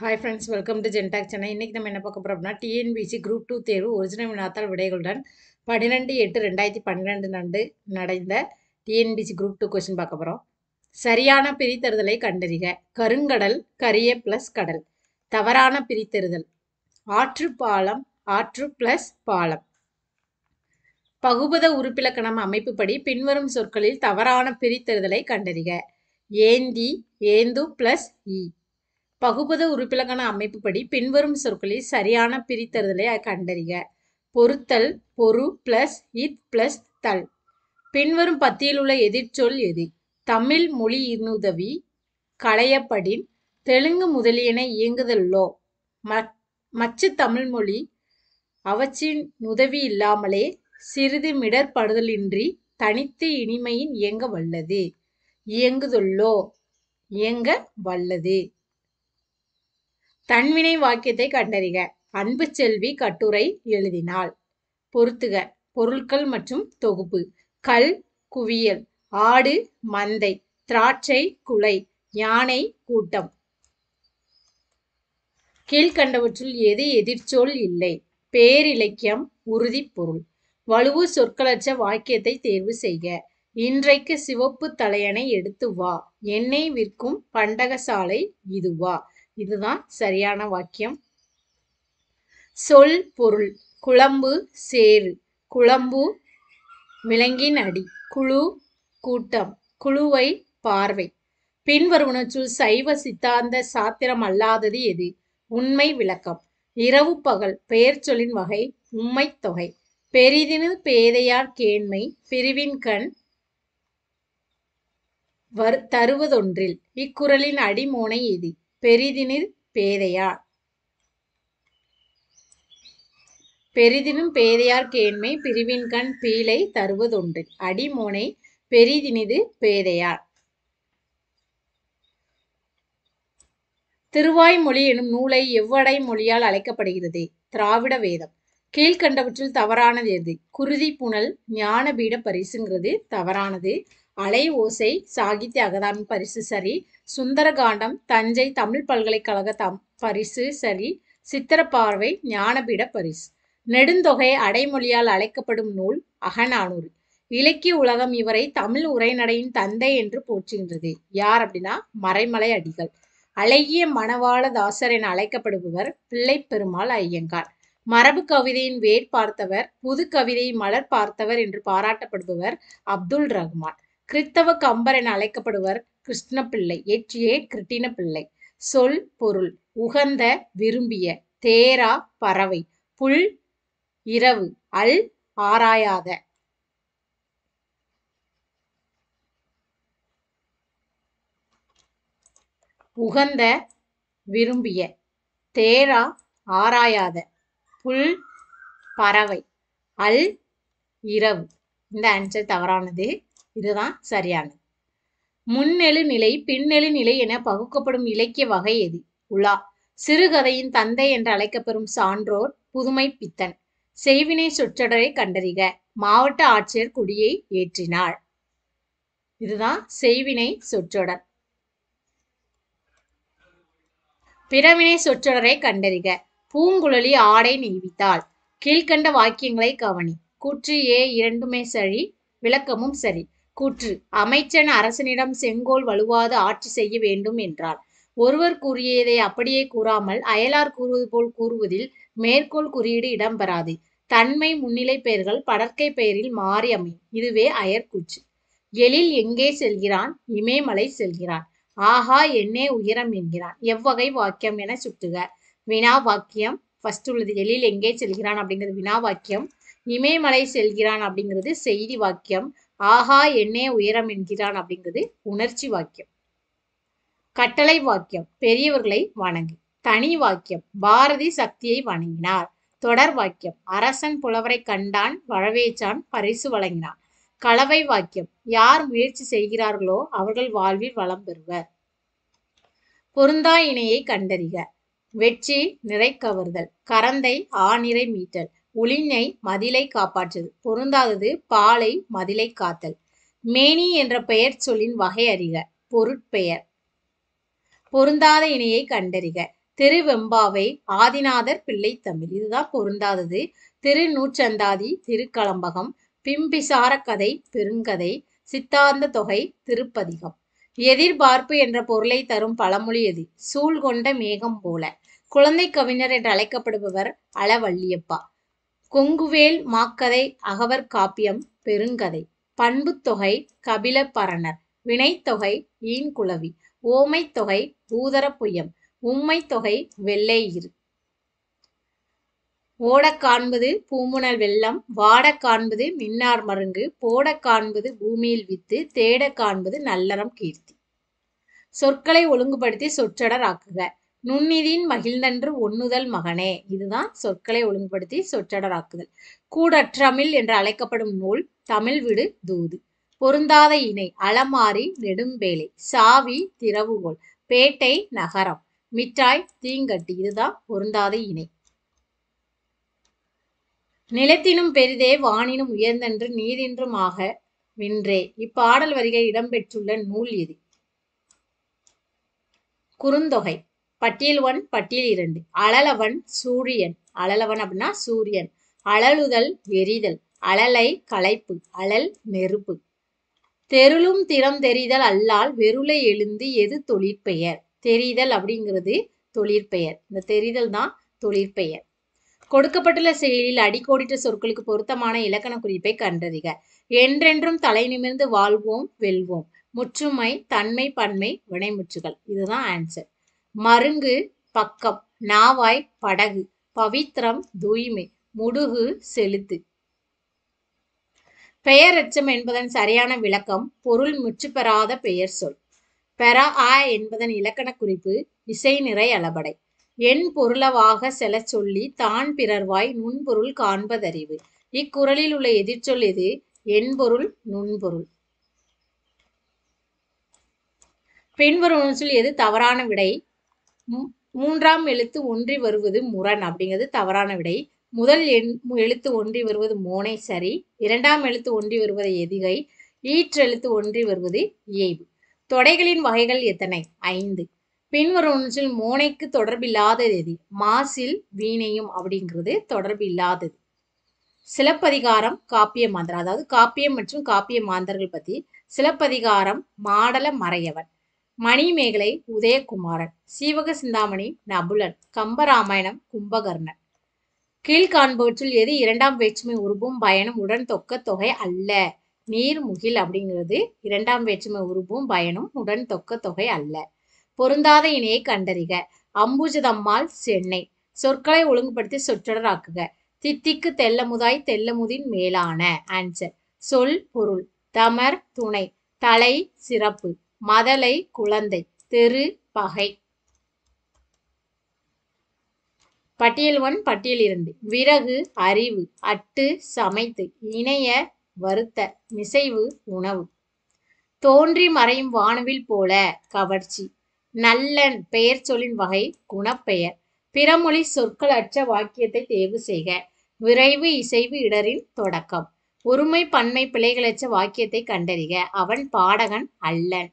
Hi friends, welcome to ஜென்டாக் சென்னை. இன்றைக்கி நம்ம என்ன பார்க்க போகிறோம் அப்படின்னா, டிஎன்பிசி குரூப் 2 தேர்வு ஒரிஜினல் வினாத்தாள் விடைகளுடன் 12/8/2012 நண்டு நடந்த டிஎன்பிசி குரூப் 2 கொஸ்டின் பார்க்க போகிறோம். சரியான பிரித்தறிதலை கண்டறிக. கருங்கடல் கரிய ப்ளஸ் கடல். தவறான பிரித்தறிதல் ஆற்று பாலம், ஆற்று ப்ளஸ் பாலம். பகுபத உறுப்பிலக்கணம் அமைப்புப்படி பின்வரும் சொற்களில் தவறான பிரித்தறிதலை கண்டறிக. ஏந்தி, ஏந்து ப்ளஸ் இ. பகுபத உறுப்பிலக்கண அமைப்புப்படி பின்வரும் சொற்களில் சரியான பிரித்தறிதலை கண்டறிக. பொறுத்தல், பொரு பிளஸ் இத் பிளஸ் தல். பின்வரும் பத்தியில் உள்ள எதிர்ச்சொல் எது? தமிழ் மொழியினுதவி களையப்படின் தெலுங்கு முதலியன இயங்குதல்லோ. மச்சு தமிழ் மொழி அவற்றின் உதவி இல்லாமலே சிறிது மிடற்படுதலின்றி தனித்து இனிமையின் இயங்க வல்லது. இயங்குதல்லோ, இயங்க வல்லது. தன்வினை வாக்கியத்தை கண்டறிக. அன்பு செல்வி கட்டுரை எழுதினாள். பொறுத்துக. பொருட்கள் மற்றும் தொகுப்பு. கல் குவியல், ஆடு மந்தை, திராட்சை குலை, யானை கூட்டம். கீழ்கண்டவற்றுள் எது எதிர்ச்சொல் இல்லை? பேரிலக்கியம், உறுதி பொருள். வலுவு சொற்களற்ற வாக்கியத்தை தேர்வு செய்க. இன்றைக்கு சிவப்பு தலையணை எடுத்து வா. எண்ணெய் விற்கும் பண்டகசாலை இதுவா? இதுதான் சரியான வாக்கியம். சொல் பொருள். குழம்பு சேறு, குழம்பு விலங்கின் அடி, குழு கூட்டம், குழுவை பார்வை. பின்வருவனற்றுள் சைவ சித்தாந்த சாத்திரம் அல்லாதது எது? உண்மை விளக்கம். இரவு பகல் பெயர் சொல்லின் வகை உம்மை தொகை. பெரிதினு பேதையார் கேண்மை பிரிவின்கண் தருவதொன்றில். இக்குறளின் அடிமோனை எது? பெரிதினில் பேதையார். பெரிதினும் பேதையார் கேண்மை பிரிவின்கண் பீலை தருவதொன்றில். அடிமோனை பெரிதினிது பேதையார். திருவாய்மொழி எனும் நூலை எவ்வடை மொழியால் அழைக்கப்படுகிறது? திராவிட வேதம். கீழ்கண்டவற்றில் தவறானது எது? குருதி புனல் ஞானபீட பரிசுங்கிறது தவறானது. அலை ஓசை சாகித்ய அகாதமி பரிசு சரி. சுந்தரகாண்டம் தஞ்சை தமிழ் பல்கலைக்கழக பரிசு சரி. சித்திரப்பார்வை ஞானபீட பரிசு. நெடுந்தொகை அடைமொழியால் அழைக்கப்படும் நூல் அகநானூறு. இலக்கிய உலகம் இவரை தமிழ் உரைநடையின் தந்தை என்று போற்றுகின்றது. யார் அப்படின்னா மறைமலை அடிகள். அழகிய மணவாள தாசர் என அழைக்கப்படுபவர் பிள்ளை பெருமாள் ஐயங்கார். மரபு கவிதையின் வேர் பார்த்தவர், புது கவிதை மலர் பார்த்தவர் என்று பாராட்டப்படுபவர் அப்துல் ரஹ்மான். கிறித்தவ கம்பர் என அழைக்கப்படுவர் கிருஷ்ணபிள்ளை, இயற்றிய கிருட்டின பிள்ளை. சொல் பொருள். உகந்த விரும்பிய, தேரா பறவை, புல் இரவு, அல் ஆராயாத. உகந்த விரும்பிய, தேரா ஆராயாத, புல் பறவை, அல் இரவு. இந்த ஆன்சர் தவறானது. இதுதான் சரியானது. முன்னெழு நிலை பின்னெழு நிலை என பகுக்கப்படும் இலக்கிய வகை எது? உலா. சிறுகதையின் தந்தை என்று அழைக்கப்பெறும் சான்றோர் புதுமை பித்தன். செய்வினை சொற்றொடரை கண்டறிக. மாவட்ட ஆட்சியர் கொடியை ஏற்றினார். இதுதான் செய்வினை சொற்றொடர். பிறவினை சொற்றொடரை கண்டறிக. பூங்குழலி ஆடை நெய்வித்தாள். கீழ்கண்ட வாக்கியங்களை கவனி. கூற்று ஏ இரண்டுமே சரி, விளக்கமும் சரி. கூற்று. அமைச்சன் அரசனிடம் செங்கோல் வலுவாது ஆட்சி செய்ய வேண்டும் என்றான். ஒருவர் கூறியதை அப்படியே கூறாமல் அயலார் கூறுவது போல் கூறுவதில் மேற்கோள் குறியீடு இடம்பெறாது. தன்மை முன்னிலை பெயர்கள் படற்கை பெயரில் மாறி அமையும். இதுவே அயற்கூற்று. எழில் எங்கே செல்கிறான்? இமயமலை செல்கிறான். ஆஹா என்னே உயரம் என்கிறான். எவ்வகை வாக்கியம் என சுட்டுக. வினா வாக்கியம். ஃபர்ஸ்ட் உள்ளது எழில் எங்கே செல்கிறான் அப்படிங்கிறது வினா வாக்கியம். இமயமலை செல்கிறான் அப்படிங்கிறது செய்தி வாக்கியம். ஆஹா என்னே உயரம் என்கிறான் அப்படிங்கிறது உணர்ச்சி வாக்கியம். கட்டளை வாக்கியம். பெரியவர்களை வணங்கு. தனி வாக்கியம். பாரதி சக்தியை வணங்கினார். தொடர் வாக்கியம். அரசன் புலவரை கண்டான், வரவேற்றான், பரிசு வழங்கினான். கலவை வாக்கியம். யார் முயற்சி செய்கிறார்களோ அவர்கள் வாழ்வில் வளம் பெறுவர். பொருந்தா இணையை கண்டறிக. வெற்றி நிறை கவர்தல், கரந்தை ஆநிறை மீட்டல், ஒளிஞை மதிலை காப்பாற்றுதல். பொருந்தாதது பாலை மதிலை காத்தல். மேனி என்ற பெயர் சொல்லின் வகை அறிக. பொருட்பெயர். பொருந்தாத இணையை கண்டறிக. திருவெம்பாவை ஆதிநாதர் பிள்ளை தமிழ். இதுதான் பொருந்தாதது. திருநூற்றந்தாதி திருக்கலம்பகம் பிம்பிசார கதை பெருங்கதை சித்தாந்த தொகை திருப்பதிகம். எதிர்பார்ப்பு என்ற பொருளை தரும் பழமொழி எது? சூழ் கொண்ட மேகம் போல. குழந்தை கவிஞர் என்று அழைக்கப்படுபவர் அளவள்ளியப்பா. கொங்குவேல் மாக்கதை அகவர் காப்பியம் பெருங்கதை. பண்புத்தொகை கபில பரணர். வினைத்தொகை ஈன்குளவி. ஓமைத்தொகை பூதரப்புயம். உம்மைத்தொகை வெள்ளையிரு. ஓடக் காண்பது பூம்புனல் வெள்ளம். வாடக் காண்பது மின்னார் மருங்கு. போடக் காண்பது பூமியில் வித்து. தேடக் காண்பது நல்லறம் கீர்த்தி. சொற்களை ஒழுங்குபடுத்தி சொற்றொடர் ஆக்குக. நுண்ணிதின் மகிழ்ந்தன்று ஒண்ணுதல் மகனே. இதுதான் சொற்களை ஒழுங்குபடுத்தி சொற்றொடர் ஆக்குதல். கூடற்றமிழ் என்று அழைக்கப்படும் நூல் தமிழ் விடு தூது. பொருந்தாத இணை அலமாரி நெடும்பேலை. சாவி திறவுகோல். பேட்டை நகரம். மிட்டாய் தீங்கட்டி. இதுதான் பொருந்தாத இணை. நிலத்தினும் பெரிதே வானினும் உயர்ந்தன்று நீரின்றும் ஆக வென்றே. இப்பாடல் வரிகள் இடம்பெற்றுள்ள நூல் எது? குறுந்தொகை. பட்டியல் 1 பட்டியல் 2. அழலவன் சூரியன். அழலவன் அப்படின்னா சூரியன். அழலுதல் எரிதல். அழலை களைப்பு. அழல் நெருப்பு. தெருளும் திறம் தெரிதல் அல்லால் வெருளை எழுந்து எது தொழிற்பெயர்? தெரிதல் அப்படிங்கிறது தொழிற்பெயர். இந்த தெரிதல் தான் தொழிற்பெயர். கொடுக்கப்பட்டுள்ள செயலில் அடிக்கோடிட்ட சொற்களுக்கு பொருத்தமான இலக்கண குறிப்பை கண்டறிக. என்றென்றும் தலை நிமிர்ந்து வாழ்வோம் வெல்வோம். முற்றுமை தன்மை பன்மை வினைமுற்றுகள். இதுதான் ஆன்சர். மருங்கு பக்கம். நாவாய் படகு. பவித்திரம் தூய்மை. முடுகு செலுத்து. பெயரெச்சம் என்பதன் சரியான விளக்கம் பொருள் முற்றுப்பெறாத பெயர் சொல். பெறா என்பதன் இலக்கண குறிப்பு இசை நிறை அளபடை. என் பொருளவாக செல சொல்லி தான் பிறர்வாய் நுண்பொருள் காண்பதறிவு. இக்குறளில் உள்ள எதிர்ச்சொல் எது? என்பொருள் நுண்பொருள். பின்வரும் சொல் எது தவறான விடை? மூன்றாம் எழுத்து ஒன்றி வருவது முரண் அப்படிங்கிறது தவறான விடை. முதல் எழுத்து ஒன்றி வருவது மோனை சரி. இரண்டாம் எழுத்து ஒன்றி வருவது எதிகை. ஈற்றெழுத்து ஒன்றி வருவது இயைபு. தொடைகளின் வகைகள் எத்தனை? 5. பின்வரும் சொல் மோனைக்கு தொடர்பில்லாதது எது? மாசில் வீணையும் அப்படிங்கிறது தொடர்பு இல்லாதது. சிலப்பதிகாரம் காப்பிய மாந்தர். அதாவது காப்பியம் மற்றும் காப்பிய மாந்தர்கள் பத்தி. சிலப்பதிகாரம் மாடல மறையவன். மணிமேகலை உதயகுமாரன். சீவக சிந்தாமணி நபுலன். கம்பராமாயணம் கும்பகர்ணன். கீழ்காண்பவற்றில் எது இரண்டாம் வேற்றுமை உருபும் பயனும் உடன் தொக்க தொகை அல்ல? நீர் முகில் அப்படிங்கிறது இரண்டாம் வேற்றுமை உருபும் பயனும் உடன் தொக்க தொகை அல்ல. பொருந்தாத இணையை கண்டறிக. அம்புஜதம்மாள் சென்னை. சொற்களை ஒழுங்குபடுத்தி சொற்றொடர் ஆக்குக. தித்திக்கு தெல்லமுதாய் தெல்லமுதின் மேலான. ஆன்சர். சொல் பொருள். தமர் துணை. தலை சிறப்பு. மதலை குழந்தை. தெரு பகை. பட்டியல் 1 பட்டியல் 2. விறகு அறிவு. அட்டு சமைத்து. இணைய வருத்த. மிசைவு உணவு. தோன்றி மறையும் வானவில் போல கவர்ச்சி. நல்லன் பெயர் சொல்லின் வகை குணப்பெயர். பிறமொழி சொற்கள் அற்ற வாக்கியத்தை தேர்வு செய்க. விரைவு இசைவு இடரின் தொடக்கம். ஒருமை பன்மை பிழைகளற்ற வாக்கியத்தை கண்டறிக. அவன் பாடகன் அல்லன்.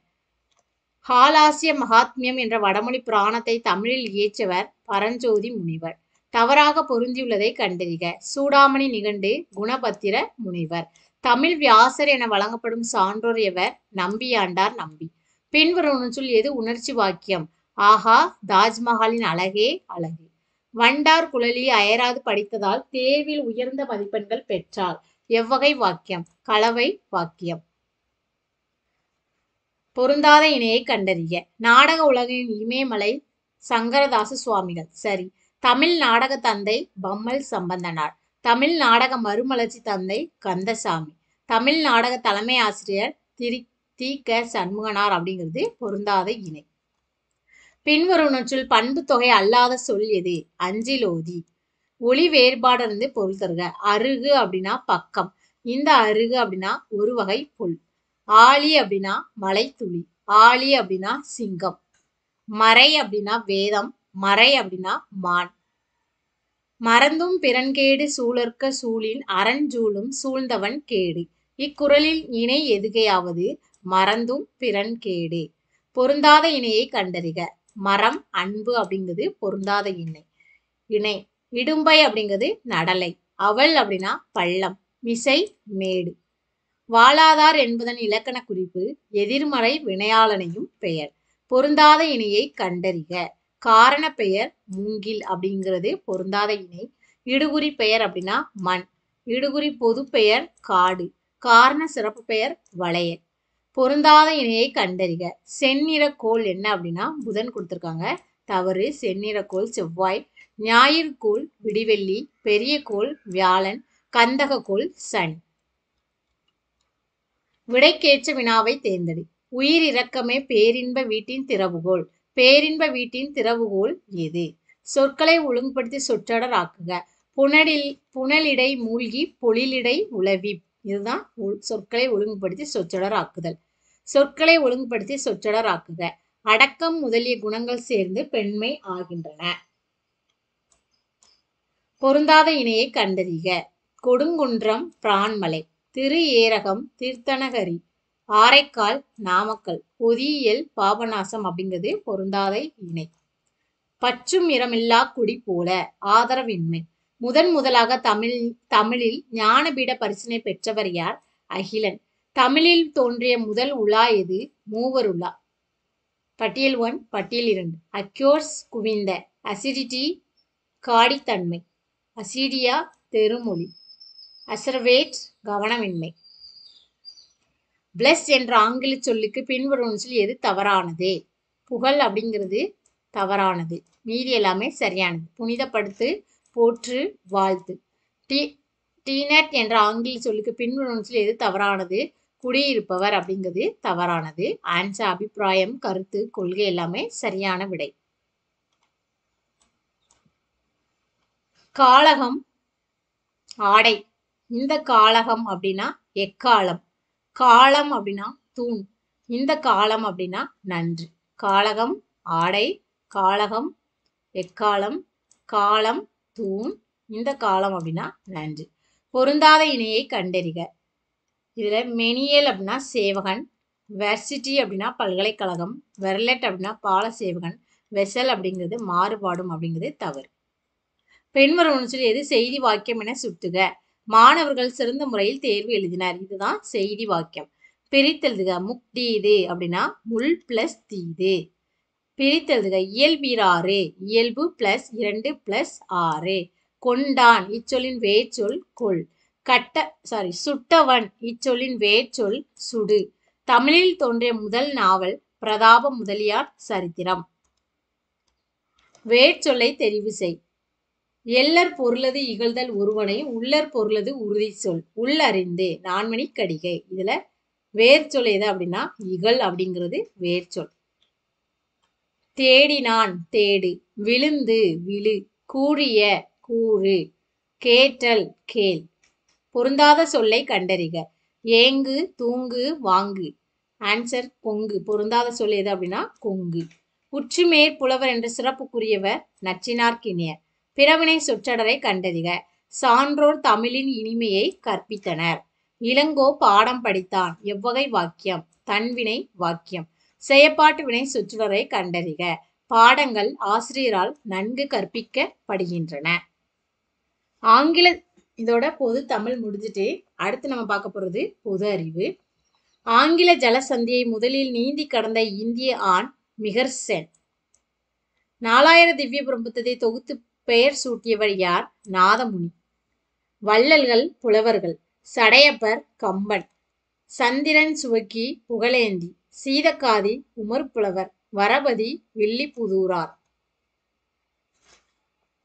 ஹாலாசிய மகாத்மியம் என்ற வடமொழி புராணத்தை தமிழில் இயற்றியவர் பரஞ்சோதி முனிவர். தவறாக பொருந்தியுள்ளதை கண்டறிக. சூடாமணி நிகண்டு குணபத்திர முனிவர். தமிழ் வியாசர் என வழங்கப்படும் சான்றோர் எவர்? நம்பியாண்டார் நம்பி. பின்வரும் சொல் எது உணர்ச்சி வாக்கியம்? ஆஹா தாஜ்மஹாலின் அழகே அழகு. வண்டார் குழலி அயராது படித்ததால் தேர்வில் உயர்ந்த மதிப்பெண்கள் பெற்றார். எவ்வகை வாக்கியம்? கலவை வாக்கியம். பொருந்தாத இணையை கண்டறிய. நாடக உலகின் இமயமலை சங்கரதாச சுவாமிகள். சரி. தமிழ் நாடக தந்தை பம்மல் சம்பந்தனார். தமிழ் நாடக மறுமலர்ச்சி தந்தை கந்தசாமி. தமிழ் நாடக தலைமை ஆசிரியர் தி.க. சண்முகனார் அப்படிங்கிறது பொருந்தாத இணை. பின்வரும் சொல் பண்பு தொகை அல்லாத சொல் எது? அஞ்சிலோதி. ஒளி வேறுபாடு இருந்து பொருள் தருக. அருகு அப்படின்னா பக்கம். இந்த அருகு அப்படின்னா ஒரு வகை புல். ஆழி அப்படின்னா மலை துளி. ஆழி அப்படின்னா சிங்கம். மறை அப்படின்னா வேதம். மறை அப்படின்னா மான். மறந்தும் பிறன்கேடு சூழற்க சூழின் அரஞ்சூழும் சூழ்ந்தவன் கேடு. இக்குறளில் இணை எதுகையாவது? மறந்தும் பிறன்கேடு. பொருந்தாத இணையை கண்டறிக. மரம், அன்பு அப்படிங்கிறது பொருந்தாத இணை. இணை இடும்பை அப்படிங்கிறது நடலை. அவள் அப்படின்னா பள்ளம். மிசை மேடு. வாளாதார் என்பதன் இலக்கண குறிப்பு எதிர்மறை வினையாளனையும் பெயர். பொருந்தாத இணையை கண்டறிக. காரண பெயர் மூங்கில் அப்படிங்கிறது பொருந்தாத இணை. இடுகுறி பெயர் அப்படின்னா மண். இடுகுறி பொது பெயர் காடு. காரண சிறப்பு பெயர் வளையல். பொருந்தாத இணையை கண்டறிக. செந்நிற கோள் என்ன அப்படின்னா புதன் கொடுத்துருக்காங்க. தவறு. செந்நிற கோள் செவ்வாய். ஞாயிறு கோள் விடிவெள்ளி. பெரிய கோள் வியாழன். கந்தக கோள் சனி. விடைக்கேற்ற வினாவை தேர்ந்தெடு. உயிர் இரக்கமே பேரின்ப வீட்டின் திறவுகோல். பேரின்ப வீட்டின் திறவுகோல் எது? சொற்களை ஒழுங்குபடுத்தி சொற்றொடர் ஆக்குக. புனலிடை மூழ்கி பொழிலிடை உலவி. இதுதான் சொற்களை ஒழுங்குபடுத்தி சொற்றொடர் ஆக்குதல். சொற்களை ஒழுங்குபடுத்தி சொற்றொடர் ஆக்குக. அடக்கம் முதலிய குணங்கள் சேர்ந்து பெண்மை ஆகின்றன. பொருந்தாத இணையை கண்டறிக. கொடுங்குன்றம் பிரான்மலை. திரு ஏரகம் தீர்த்தனகரி. ஆரைக்கால் நாமக்கல். பொதியியல் பாபநாசம் அப்படிங்கிறது பொருந்தாத இணை. பற்றும் இரமில்லா குடி போல. ஆதரவின்மை. முதலாக தமிழில் ஞானபீட பரிசினை பெற்றவர் யார்? அகிலன். தமிழில் தோன்றிய முதல் உலா எது? மூவருலா. பட்டியல் 1 பட்டியல் 2. அக்யோர்ஸ் குவிந்த. அசிடிட்டி காடித்தன்மை. அசிடியா தெருமொழி. அசர்வேட் கவனமின்மை. பிளஸ் என்ற ஆங்கில சொல்லுக்கு பின்வரும் எது தவறானது? புகழ் அப்படிங்கிறது தவறானது. மீதி எல்லாமே சரியானது. புனிதப்படுத்து, போற்று, வாழ்த்து. டீனட் என்ற ஆங்கில சொல்லுக்கு பின்வரும் எது தவறானது? குடியிருப்பவர் அப்படிங்கிறது தவறானது. ஆன்சர் அபிப்பிராயம், கருத்து, கொள்கை எல்லாமே சரியான விடை. காளகம் ஆடை. இந்த காளகம் அப்படின்னா எக்காலம். காலம் அப்படின்னா தூண். இந்த காலம் அப்படின்னா நன்று. காளகம் ஆடை. காளகம் எக்காலம். காலம் தூண். இந்த காலம் அப்படின்னா நன்று. பொருந்தாத இணையை கண்டறிக. இதுல மெனியல் அப்படின்னா சேவகன். வெர்சிட்டி அப்படின்னா பல்கலைக்கழகம். வெர்லெட் அப்படின்னா பால சேவகன். வெசல் அப்படிங்கிறது மாறுபாடும் அப்படிங்கிறது தவறு. பின்வரும் எது செய்தி வாக்கியம் என சுட்டுக. மாணவர்கள் சிறந்த முறையில் தேர்வு எழுதினர். இதுதான் செய்தி வாக்கியம். பிரித்தெழுதுக. முக்தீது அப்படின்னா முள் பிளஸ் தீது. பிரித்தெழுதுக. இயல்பீராறு. இயல்பு பிளஸ் 2 பிளஸ் 6. கொண்டான் இச்சொல்லின் வேர்ச்சொல் கொள். சுட்டவன் இச்சொல்லின் வேர்ச்சொல் சுடு. தமிழில் தோன்றிய முதல் நாவல் பிரதாப முதலியார் சரித்திரம். வேர்ச்சொல்லை தெரிவு செய். எல்லற் பொருளது இகழ்தல் ஒருவனை உள்ளற் பொருளது உறுதி சொல். உள்ளறிந்து. நான்மணி கடிகை. இதுல வேர்ச்சொல் எது அப்படின்னா இகழ் அப்படிங்கிறது வேர்ச்சொல். தேடினான் தேடு. விழுந்து விழு. கூறிய கூறு. கேட்டல் கேள். பொருந்தாத சொல்லை கண்டறிக. ஏங்கு தூங்கு வாங்கு. ஆன்சர் கொங்கு. பொருந்தாத சொல் எது அப்படின்னா கொங்கு. உற்றுமேற் புலவர் என்ற சிறப்புக்குரியவர் நச்சினார்க்கினியர். பிறவினை சொற்றொடரை கண்டறிக. சான்றோர் தமிழின் இனிமையை கற்பித்தனர். இளங்கோ பாடம் படித்தான். எவ்வகை வாக்கியம்? தன்வினை வாக்கியம். செயப்பாட்டு வினை சொற்றொடரை கண்டறிக. பாடங்கள் ஆசிரியரால் நன்கு கற்பிக்கப்படுகின்றன. ஆங்கில இதோட பொது தமிழ் முடிஞ்சுட்டு அடுத்து நம்ம பார்க்க போறது பொது அறிவு. ஆங்கில ஜலசந்தியை முதலில் நீந்தி கடந்த இந்திய ஆண் மிகர்சென். 4000 திவ்ய பிரபந்தத்தை தொகுத்து பெயர் சூட்டியவர் யார்? நாதமுனி. வள்ளல்கள் புலவர்கள். சடையப்பர் கம்பன். சந்திரன் சுவக்கி புகழேந்தி. சீதக்காதி உமர் புலவர். வரபதி வில்லிபுதூரார்.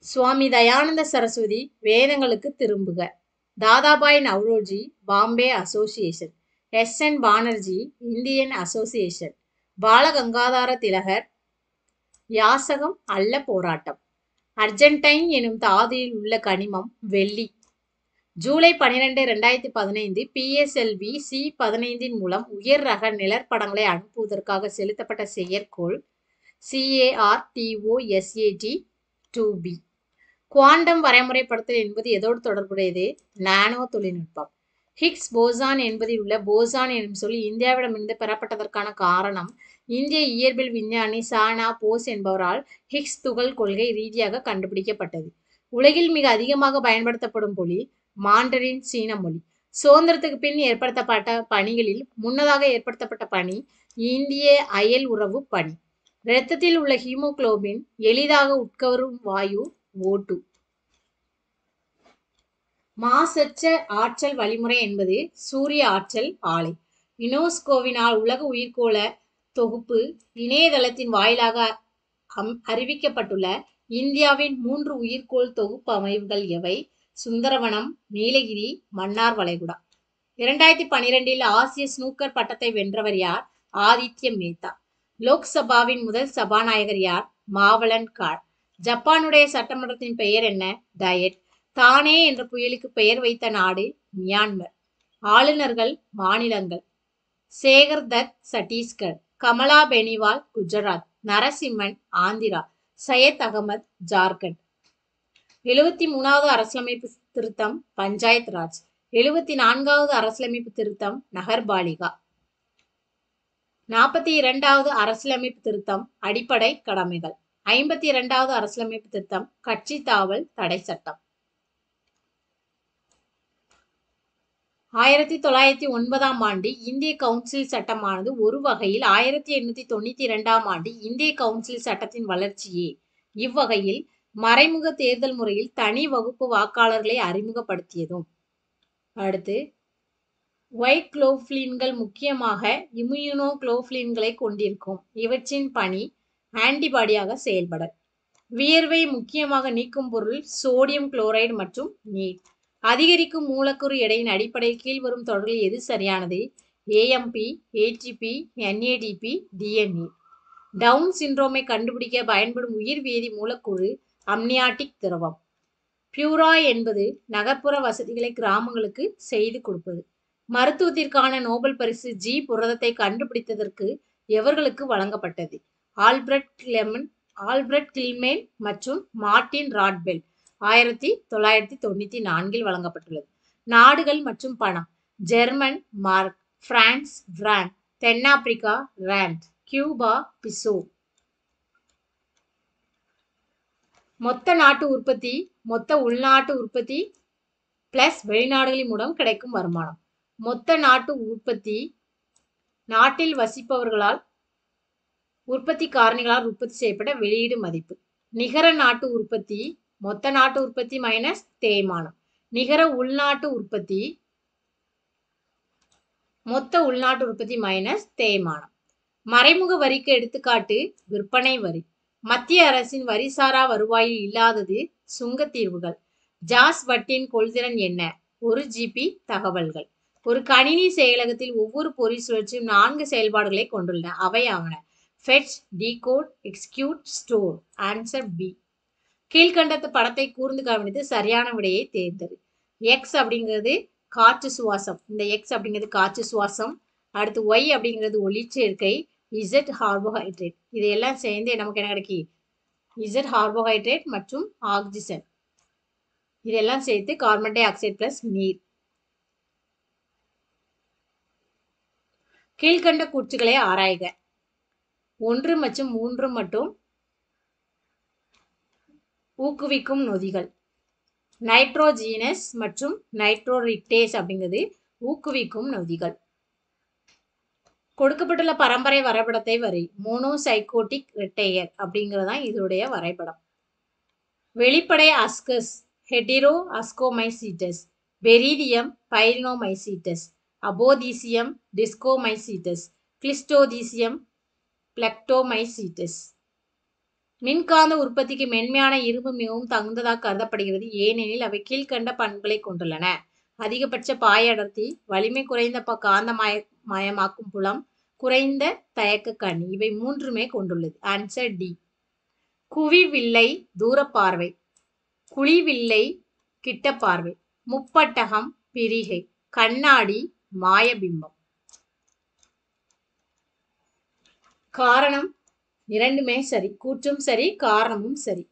சுவாமி தயானந்த சரஸ்வதி வேதங்களுக்கு திரும்புக. Dadabhai Naoroji Bombay association. S N. Banerjee Indian association. Balagangadhara Tilak யாசகம் அல்ல போராட்டம். அர்ஜென்டைன் எனும் தாதுவில் உள்ள கனிமம் வெள்ளி. ஜூலை 12, 2015 PSLV C-15 மூலம் உயர் ரக நிழற்படங்களை அனுப்புவதற்காக செலுத்தப்பட்ட செயற்கோள் CARTOSAT-2B. குவாண்டம் வரைமுறைப்படுத்தல் என்பது எதோடு தொடர்புடையது? நானோ தொழில்நுட்பம். ஹிக்ஸ் போசான் என்பதில் உள்ள போசான் எனும் சொல் இந்தியாவிடமிருந்து பெறப்பட்டதற்கான காரணம் இந்திய இயற்பியல் விஞ்ஞானி சானா போஸ் என்பவரால் ஹிக்ஸ் துகள் கொள்கை ரீதியாக கண்டுபிடிக்கப்பட்டது. உலகில் மிக அதிகமாக பயன்படுத்தப்படும் மொழி மாண்டரின் சீன மொழி. சுதந்திரத்துக்கு பின் ஏற்படுத்தப்பட்ட பணிகளில் முன்னதாக ஏற்படுத்தப்பட்ட பணி இந்திய அயல் உறவு பணி. இரத்தத்தில் உள்ள ஹீமோகுளோபின் எளிதாக உட்கவரும் வாயு O2. மாசற்ற ஆற்றல் வழிமுறை என்பது சூரிய ஆற்றல் ஆலை. யுனெஸ்கோவினால் உலக உயிர்கோள தொகுப்பு இணையதளத்தின் வாயிலாக அறிவிக்கப்பட்டுள்ள இந்தியாவின் 3 உயிர்கோள் தொகுப்பு அமைவுகள் எவை? சுந்தரவனம், நீலகிரி, மன்னார் வளைகுடா. 2012 ஆசிய ஸ்னூக்கர் பட்டத்தை வென்றவர் யார்? ஆதித்ய மேத்தா. லோக்சபாவின் முதல் சபாநாயகர் யார்? மாவலன் கார். ஜப்பானுடைய சட்டமன்றத்தின் பெயர் என்ன? டயட். தானே என்ற புயலுக்கு பெயர் வைத்த நாடு மியான்மர். ஆளுநர்கள் மாநிலங்கள் சேகர் தத் சத்தீஸ்கர், கமலா பெனிவால் குஜராத், நரசிம்மன் ஆந்திரா, சையத் அகமது ஜார்க்கண்ட். 73வது அரசியலமைப்பு திருத்தம் பஞ்சாயத் ராஜ். 74வது அரசியலமைப்பு திருத்தம் நகர்பாலிகா. 42வது அரசியலமைப்பு திருத்தம் அடிப்படை கடமைகள். 52வது அரசியலமைப்பு திருத்தம் கட்சி தாவல் தடை சட்டம். 1909ஆம் ஆண்டு இந்திய கவுன்சில் சட்டமானது ஒரு வகையில் 1892ஆம் ஆண்டு இந்திய கவுன்சில் சட்டத்தின் வளர்ச்சியே. இவ்வகையில் மறைமுக தேர்தல் முறையில் தனி வகுப்பு வாக்காளர்களை அறிமுகப்படுத்தியதும். அடுத்து ஒயிட் குளோபுலின்கள் முக்கியமாக இம்யூனோகுளோபுலின்களை கொண்டிருக்கும். இவற்றின் பணி ஆன்டிபாடியாக செயல்பட. வியர்வை முக்கியமாக நீக்கும் பொருள் சோடியம் குளோரைடு மற்றும் நீர். அதிகரிக்கும் மூலக்கூறு எடையின் அடிப்படையில் கீழ்வரும் தொடரில் எது சரியானது? AMP, ATP, NADP, DNA. Down சிண்ட்ரோமை கண்டுபிடிக்க பயன்படும் உயிர் வேதி மூலக்கூறு அம்னியாட்டிக் திரவம். பியூரா என்பது நகர்ப்புற வசதிகளை கிராமங்களுக்கு செய்து கொடுப்பது. மருத்துவத்திற்கான நோபல் பரிசு G புரதத்தை கண்டுபிடித்ததற்கு எவர்களுக்கு வழங்கப்பட்டது? ஆல்பிரட் கில்மேன் மற்றும் மார்டின் ராட்பெல். 1994 வழங்கப்பட்டுள்ளது. நாடுகள் மற்றும் பணம். ஜெர்மன் மார்க், பிரான்ஸ் பிராண்ட், தென்னாப்பிரிக்கா ராண்ட், கியூபா பிசோ. மொத்த நாட்டு உற்பத்தி மொத்த உள்நாட்டு உற்பத்தி பிளஸ் வெளிநாடுகளின் மூலம் கிடைக்கும் வருமானம். மொத்த நாட்டு உற்பத்தி நாட்டில் வசிப்பவர்களால் உற்பத்தி காரணிகளால் உற்பத்தி செய்யப்பட்ட வெளியீடு மதிப்பு. நிகர நாட்டு உற்பத்தி மொத்த நாட்டு உற்பத்தி மைனஸ் தேய்மானம். நிகர உள்நாட்டு உற்பத்தி மொத்த உள்நாட்டு உற்பத்தி மைனஸ் தேய்மானம். மறைமுக வரிக்கு எடுத்துக்காட்டு விற்பனை வரி. மத்திய அரசின் வரிசாரா வருவாயில் இல்லாதது சுங்கத்தீர்வுகள். ஜாஸ் வட்டின் கொள்திறன் என்ன? 1 GB தகவல்கள். ஒரு கணினி செயலகத்தில் ஒவ்வொரு பொறி சுழற்சியும் 4 செயல்பாடுகளை கொண்டுள்ளன. அவையாவன fetch, decode, execute, store. Answer B. கீழ்கண்ட படத்தை கூர்ந்து கவனித்து சரியான விடையை தேர்ந்தெடு. எக்ஸ் அப்படிங்கிறது காற்று சுவாசம். இந்த எக்ஸ் அப்படிங்கிறது காற்று சுவாசம். அடுத்து ஒய் அப்படிங்கிறது ஒளிச்சேர்க்கை. Z carbohydrate. இதையெல்லாம் சேர்ந்து நமக்கு என்ன கிடைக்கி? இசட் கார்போஹைட்ரேட் மற்றும் ஆக்சிஜன். இதெல்லாம் சேர்த்து கார்பன் டை ஆக்சைடு பிளஸ் நீர். கீழ்கண்ட கூற்றுகளை ஆராய்க. 1 மற்றும் 3 மட்டும் ஊக்குவிக்கும் நொதிகள். நைட்ரோஜீனஸ் மற்றும் நைட்ரோரிட்டேஸ் அப்படிங்கிறது ஊக்குவிக்கும் நொதிகள். கொடுக்கப்பட்டுள்ள பரம்பரை வரைபடத்தை வரை. மோனோசைகோட்டிக் ரெட்டையர் அப்படிங்கிறதான் இதோடைய வரைபடம். வெளிப்படை அஸ்கஸ் ஹெட்டிரோ அஸ்கோமைசீட்டஸ், பெரிடியம் பைரினோமைசீட்டஸ், அபோதீசியம் டிஸ்கோமைசீட்டஸ், கிளிஸ்டோதீசியம் பிளக்டோமைசீட்டஸ். மின்காந்த உற்பத்திக்கு மென்மையான இரும்பு மிகவும் தகுந்ததாக கருதப்படுகிறது. ஏனெனில் அவை கீழ்கண்ட பண்புகளை கொண்டுள்ளன. அதிகபட்ச பாய அடர்த்தி, வலிமை குறைந்த காந்தமயமாக்கும் புலம், குறைந்த தயக்க கண்ணி. இவை மூன்றுமே கொண்டுள்ளது. Answer D. குவிவில்லை தூரப்பார்வை, குழிவில்லை கிட்ட பார்வை, முப்பட்டகம் பிரிகை, கண்ணாடி மாயபிம்பம். காரணம் இரண்டுமே சரி. கூற்றும் சரி, காரணமும் சரி.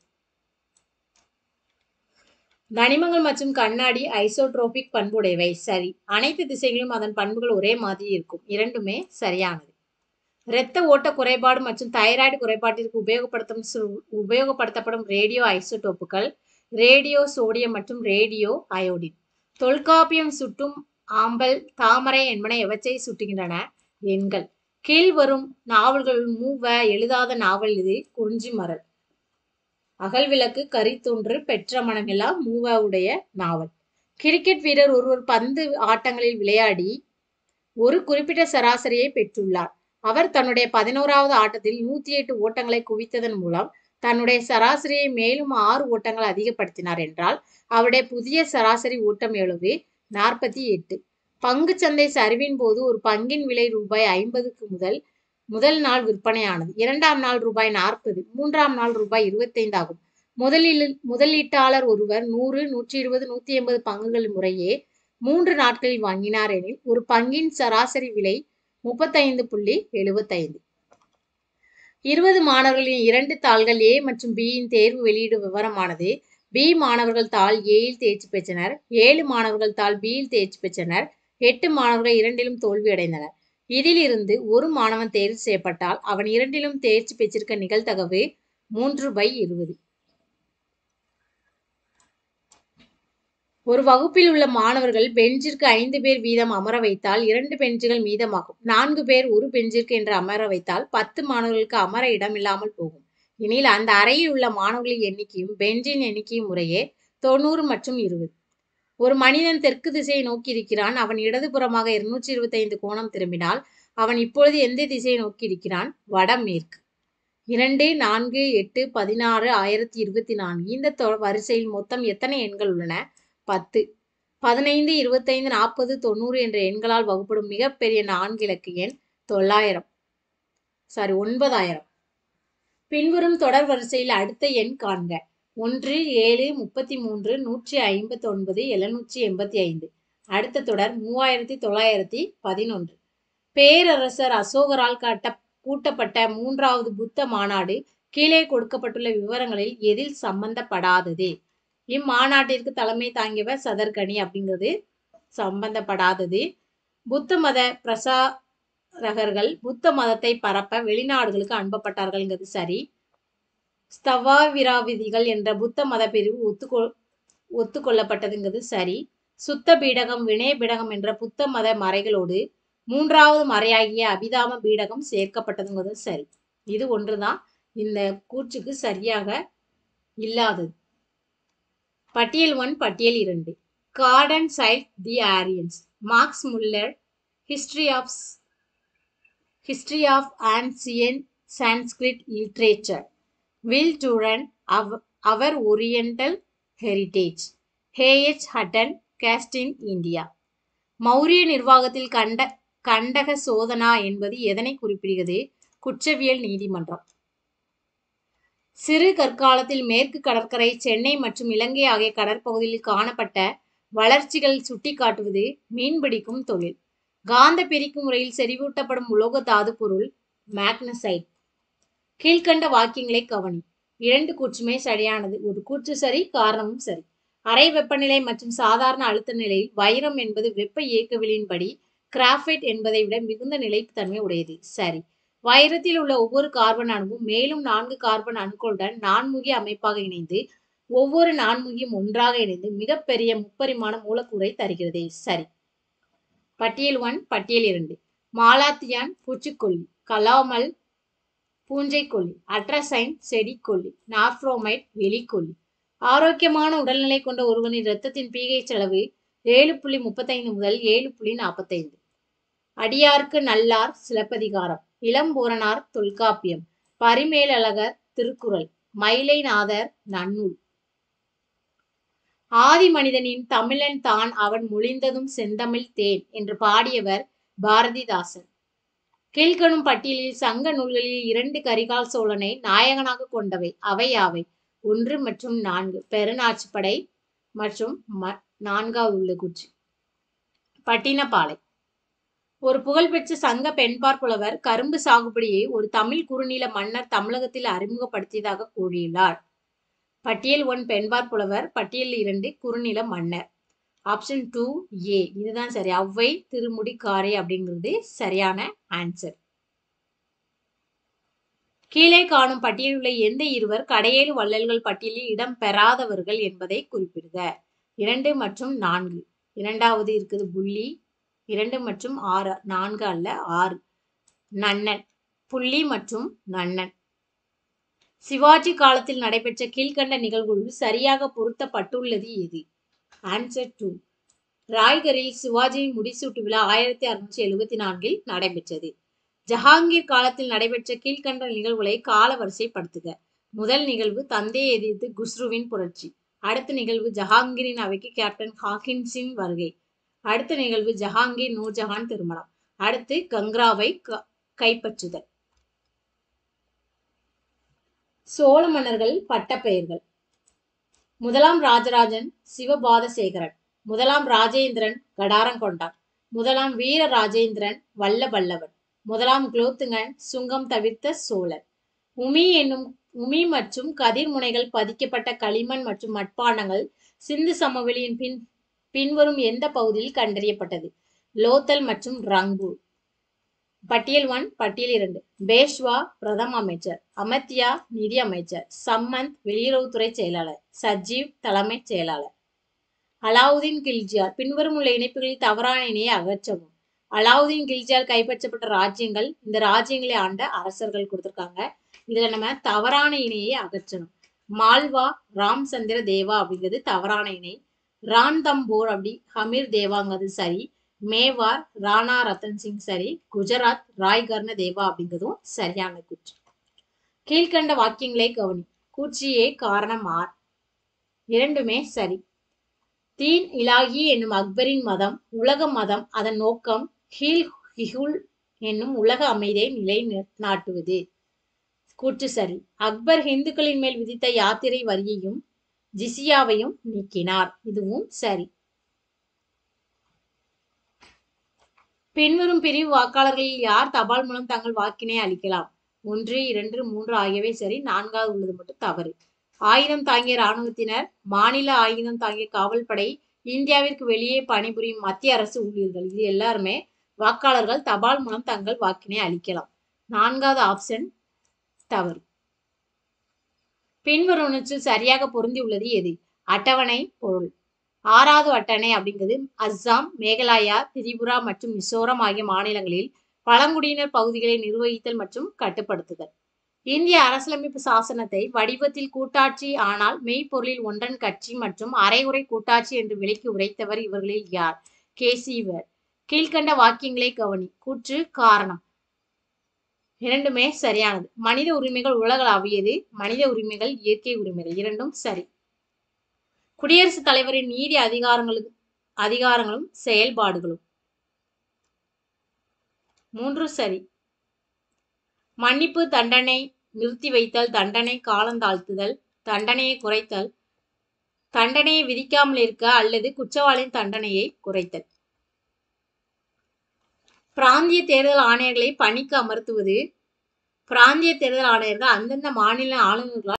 தனிமங்கள் மற்றும் கண்ணாடி ஐசோட்ரோபிக் பண்புடையவை. சரி. அனைத்து திசைகளிலும் அதன் பண்புகள் ஒரே மாதிரி இருக்கும். இரண்டுமே சரியானது. இரத்த ஓட்ட குறைபாடு மற்றும் தைராய்டு குறைபாட்டிற்கு உபயோகப்படுத்தப்படும் ரேடியோ ஐசோடோப்புகள் ரேடியோ சோடியம் மற்றும் ரேடியோ அயோடின். தொல்காப்பியம் சுட்டும் ஆம்பல் தாமரை என்பன எவற்றை சுட்டுகின்றன? எண்கள். கீழ்வரும் நாவல்கள் மூவ எழுதாத நாவல் இது. குறிஞ்சிமரல். அகல்விளக்கு, கரித்தொன்று, பெற்ற மனமெல்லாம் மூவ உடைய நாவல். கிரிக்கெட் வீரர் ஒருவர் பந்து ஆட்டங்களில் விளையாடி ஒரு குறிப்பிட்ட சராசரியை பெற்றுள்ளார். அவர் தன்னுடைய 11வது ஆட்டத்தில் 108 ஓட்டங்களை குவித்ததன் மூலம் தன்னுடைய சராசரியை மேலும் 6 ஓட்டங்கள் அதிகப்படுத்தினார் என்றால் அவருடைய புதிய சராசரி ஓட்டம் எவ்வளவு? 48. பங்கு சந்தை சரிவின் போது ஒரு பங்கின் விலை ரூபாய் 50க்கு முதல் நாள் விற்பனையானது. 2ஆம் நாள் ரூபாய் 40, 3ஆம் நாள் ரூபாய் 25 ஆகும். முதலீட்டாளர் ஒருவர் 100, 120, 180 பங்குகள் முறையே 3 நாட்களில் வாங்கினார் எனில் ஒரு பங்கின் சராசரி விலை 35.75. 20 மாணவர்களின் 2 தாள்கள் A மற்றும் B யின் தேர்வு வெளியீடு விவரமானது. B மாணவர்கள் தாள் A யில் தேர்ச்சி பெற்றனர். 7 மாணவர்கள் தாள் B யில் தேர்ச்சி பெற்றனர். 8 மாணவர்கள் இரண்டிலும் தோல்வி அடைந்தனர். இதிலிருந்து ஒரு மாணவன் தேர்வு செய்யப்பட்டால் அவன் இரண்டிலும் தேர்ச்சி பெற்றிருக்க நிகழ்தகவு 3/20. ஒரு வகுப்பில் உள்ள மாணவர்கள் பெஞ்சிற்கு 5 பேர் வீதம் அமர வைத்தால் 2 பெஞ்சுகள் மீதமாகும். 4 பேர் ஒரு பெஞ்சிற்கு என்று அமர வைத்தால் 10 மாணவர்களுக்கு அமர இடமில்லாமல் போகும். எனில் அந்த அறையில் உள்ள மாணவர்களின் எண்ணிக்கையும் பெஞ்சின் எண்ணிக்கையும் முறையே 90 மற்றும் 20. ஒரு மனிதன் தெற்கு திசையை நோக்கி இருக்கிறான். அவன் இடதுபுறமாக 225 கோணம் திரும்பினால் அவன் இப்பொழுது எந்த திசையை நோக்கி இருக்கிறான்? வடமேற்கு. 2, 4, 8, 16, 1024. இந்த வரிசையில் மொத்தம் எத்தனை எண்கள் உள்ளன? 10. 15, 25, 40, 90 என்ற எண்களால் வகுப்படும் மிகப்பெரிய 4 இலக்க எண் 9000. பின்வரும் தொடர் வரிசையில் அடுத்த எண் காண்க. 1, 7, 33, 159, 785. அடுத்த தொடர் 3911. பேரரசர் அசோகரால் கூட்டப்பட்ட 3வது புத்த மாநாடு கீழே கொடுக்கப்பட்டுள்ள விவரங்களில் எதில் சம்பந்தப்படாதது? இம்மாநாட்டிற்கு தலைமை தாங்கியவர் சதர்கனி அப்படிங்கிறது சம்பந்தப்படாதது. புத்த மத பிரசாரகர்கள் புத்த மதத்தை பரப்ப வெளிநாடுகளுக்கு அனுப்பப்பட்டார்கள்ங்கிறது சரி. ஸ்தவாவிராவிதிகள் என்ற புத்த மத பிரிவு ஒத்துக்கொள்ளப்பட்டதுங்கிறது சரி. சுத்த பீடகம், வினய பீடகம் என்ற புத்த மத மறைகளோடு 3வது மறையாகிய அபிதாம பீடகம் சேர்க்கப்பட்டதுங்கிறது சரி. இது ஒன்றுதான் இந்த கூற்றுக்கு சரியாக இல்லாதது. பட்டியல் 1, பட்டியல் 2. Gordon Childe the Aryans. Max Muller history of ancient Sanskrit literature. Will Durant our oriental heritage. H. Hutton caste in India. Maurya நிர்வாகத்தில் கண்டக சோதனா என்பது எதனை குறிப்பிடுகிறது? குற்றவியல் நீதிமன்றம். சிறு கற்காலத்தில் மேற்கு கடற்கரை, சென்னை மற்றும் இலங்கை ஆகிய கடற்பகுதியில் காணப்பட்ட வளர்ச்சிகள் சுட்டிக்காட்டுவது மீன்பிடிக்கும் தொழில். காந்த பிரிக்கும் முறையில் செறிவூட்டப்படும் உலோக தாது பொருள் மேக்னசைட். கீழ்கண்ட வாக்கியங்களை கவனி. 2 கூற்றுமே சரியானது. ஒரு கூற்று சரி, காரணமும் சரி. அறை வெப்பநிலை மற்றும் சாதாரண அழுத்த நிலையில் வைரம் என்பது வெப்ப இயக்கவியலின்படி கிராஃபைட் என்பதை விட மிகுந்த நிலைப்புத்தன்மை உடையது. சரி. வைரத்தில் உள்ள ஒவ்வொரு கார்பன் அணுவும் மேலும் 4 கார்பன் அணுக்களுடன் நான்முகி அமைப்பாக இணைந்து ஒவ்வொரு நான்முகியும் ஒன்றாக இணைந்து மிகப்பெரிய முப்பரிமாண மூலக்கூறை தருகிறது. சரி. பட்டியல் 1, பட்டியல் 2. மாலாத்தியான் பூச்சிக்கொல்லி, கலாமல் பூஞ்சைக்கொல்லி, அட்ரசைன் செடிக்கொல்லி, நார்ப்ரோமைட் எலிக்கொல்லி. ஆரோக்கியமான உடல்நிலை கொண்ட ஒருவனின் இரத்தத்தின் pH அளவு 7.35 முதல் 7.45. அடியார்க்கு நல்லார் சிலப்பதிகாரம், இளம்பூரணார் தொல்காப்பியம், பரிமேலழகர் திருக்குறள், மயிலைநாதர் நன்னூல். ஆதி மனிதனின் தமிழன் தான் அவன் மொழிந்ததும் செந்தமிழ் தேன் என்று பாடியவர் பாரதிதாசன். கீழ்கணும் பட்டியலில் சங்க நூல்களில் 2 கரிகால் சோழனை நாயகனாக கொண்டவை அவை யாவை? 1 மற்றும் 4. பெருநாச்சிப்படை மற்றும் 4வது உள்ள கூற்று. பட்டினப்பாலை. ஒரு புகழ்பெற்ற சங்க பெண்பார் புலவர் கரும்பு சாகுபடியை ஒரு தமிழ் குறுநில மன்னர் தமிழகத்தில் அறிமுகப்படுத்தியதாக கூறியுள்ளார். பட்டியல் 1 பெண்பார் புலவர், பட்டியல் 2 குறுநில மன்னர். ஆப்ஷன் 2A இதுதான் சரி. ஔவை திருமுடிக்காரை அப்படிங்கிறது சரியான ஆன்சர். கீழே காணும் பட்டியலில் உள்ள எந்த இருவர் கடையேழு வள்ளல்கள் பட்டியலில் இடம் பெறாதவர்கள் என்பதை குறிப்பிடுக. 2 மற்றும் 4. இரண்டாவது இருக்குது புள்ளி. 2 மற்றும் 6. 4 அல்ல 6. நன்னன். புள்ளி மற்றும் நன்னன். சிவாஜி காலத்தில் நடைபெற்ற கீழ்கண்ட நிகழ்வுகள் சரியாக பொருத்தப்பட்டுள்ளது எது? ஆன்சர் 2. ராய்கரில் சிவாஜியின் முடிசூட்டு விழா 1674 நடைபெற்றது. ஜஹாங்கீர் காலத்தில் நடைபெற்ற கீழ்கண்ட நிகழ்வுகளை கால வரிசைப்படுத்துக. முதல் நிகழ்வு தந்தையை எதிர்த்து குஸ்ருவின் புரட்சி. அடுத்த நிகழ்வு ஜஹாங்கீரின் அவைக்கு கேப்டன் ஹாக்கின்ஸின் வருகை. அடுத்த நிகழ்வு ஜஹாங்கீர் நூர்ஜஹான் திருமணம். அடுத்து கங்ராவை கைப்பற்றுதல். சோழ மன்னர்கள் பட்டப்பெயர்கள். முதலாம் ராஜராஜன் சிவபாதசேகரன். முதலாம் ராஜேந்திரன் கடாரங்கொண்டான். முதலாம் வீர ராஜேந்திரன் வல்லபல்லவன். முதலாம் குலோத்துங்கன் சுங்கம் தவிர்த்த சோழன். உமி மற்றும் கதிர் முனைகள் பதிக்கப்பட்ட களிமண் மற்றும் மட்பாண்டங்கள் சிந்து சமவெளியின் பின்வரும் எந்த பகுதியில் கண்டறியப்பட்டது? லோத்தல் மற்றும் ரங்பூர். பட்டியல் 1, பட்டியல் 2. பேஷ்வா பிரதம அமைச்சர், அமத்யா நிதி அமைச்சர், சம்மந்த் வெளியுறவுத்துறை செயலாளர், சஜீவ் தலைமை செயலாளர். அலாவுதீன் கில்ஜியால் பின்வரும் உள்ள இணைப்புகளில் தவறான இணையை அகற்றவும். அலாவுதீன் கில்ஜியால் கைப்பற்றப்பட்ட ராஜ்யங்கள் இந்த ராஜ்யங்களை ஆண்ட அரசர்கள் கொடுத்திருக்காங்க. இதுல நம்ம தவறான இணையை அகற்றணும். மால்வா ராம்சந்திர தேவா அப்படிங்கிறது தவறான இணை. ரான்தம்போர் அப்படி ஹமீர் தேவாங்கிறது சரி. மேவார் ராணா ரத்தன் சிங் சரி. குஜராத் ராய்கர்ண தேவா அப்படிங்கிறதும் சரியான கூற்று. கீழ்கண்ட வாக்கியங்களை கவனி. கூற்று ஏ காரணம் ஆர். இரண்டுமே சரி. தீன் இலாஹி என்னும் அக்பரின் மதம் உலக மதம். அதன் நோக்கம் ஹிகுல் என்னும் உலக அமைதியை நிலைநாட்டுவது. கூற்று சரி. அக்பர் இந்துக்களின் மேல் விதித்த யாத்திரை வரியையும் ஜிசியாவையும் நீக்கினார். இதுவும் சரி. பின்வரும் பிரிவு வாக்காளர்களில் யார் தபால் மூலம் தங்கள் வாக்கினை அளிக்கலாம்? 1, 2, 3 ஆகியவை சரி. 4வது உள்ளது மட்டும் தவறு. ஆயுதம் தாங்கிய இராணுவத்தினர், மாநில ஆயுதம் தாங்கிய காவல்படை, இந்தியாவிற்கு வெளியே பணிபுரியும் மத்திய அரசு ஊழியர்கள், இது எல்லாருமே வாக்காளர்கள் தபால் மூலம் தங்கள் வாக்கினை அளிக்கலாம். 4வது ஆப்ஷன் தவறு. பின்வருவனவற்றில் சரியாக பொருந்தி உள்ளது எது? அட்டவணை பொருள். 6வது அட்டவணை அப்படிங்கிறது அஸ்ஸாம், மேகாலயா, திரிபுரா மற்றும் மிசோரம் ஆகிய மாநிலங்களில் பழங்குடியினர் பகுதிகளை நிர்வகித்தல் மற்றும் கட்டுப்படுத்துதல். இந்திய அரசியலமைப்பு சாசனத்தை வடிவத்தில் கூட்டாட்சி ஆனால் மெய்ப்பொருளில் ஒன்றன் கட்சி மற்றும் அரைகுறை கூட்டாட்சி என்று விலக்கி உரைத்தவர் இவர்களில் யார்? கேசிவர். கீழ்கண்ட வாக்கியங்களை கவனி. கூற்று காரணம். இரண்டுமே சரியானது. மனித உரிமைகள் உலகளாவியது. மனித உரிமைகள் இயற்கை உரிமைகள். இரண்டும் சரி. குடியரசுத் தலைவரின் நீதி அதிகாரங்களும் செயல்பாடுகளும். 3 சரி. மன்னிப்பு, தண்டனை நிறுத்தி வைத்தல், தண்டனை காலந்தாழ்த்துதல், தண்டனையை குறைத்தல், தண்டனையை விதிக்காமல் இருக்க அல்லது குற்றவாளியின் தண்டனையை குறைத்தல். பிராந்திய தேர்தல் ஆணையர்களை பணிக்கு அமர்த்துவது. பிராந்திய தேர்தல் ஆணையர்கள் அந்தந்த மாநில ஆளுநர்களால்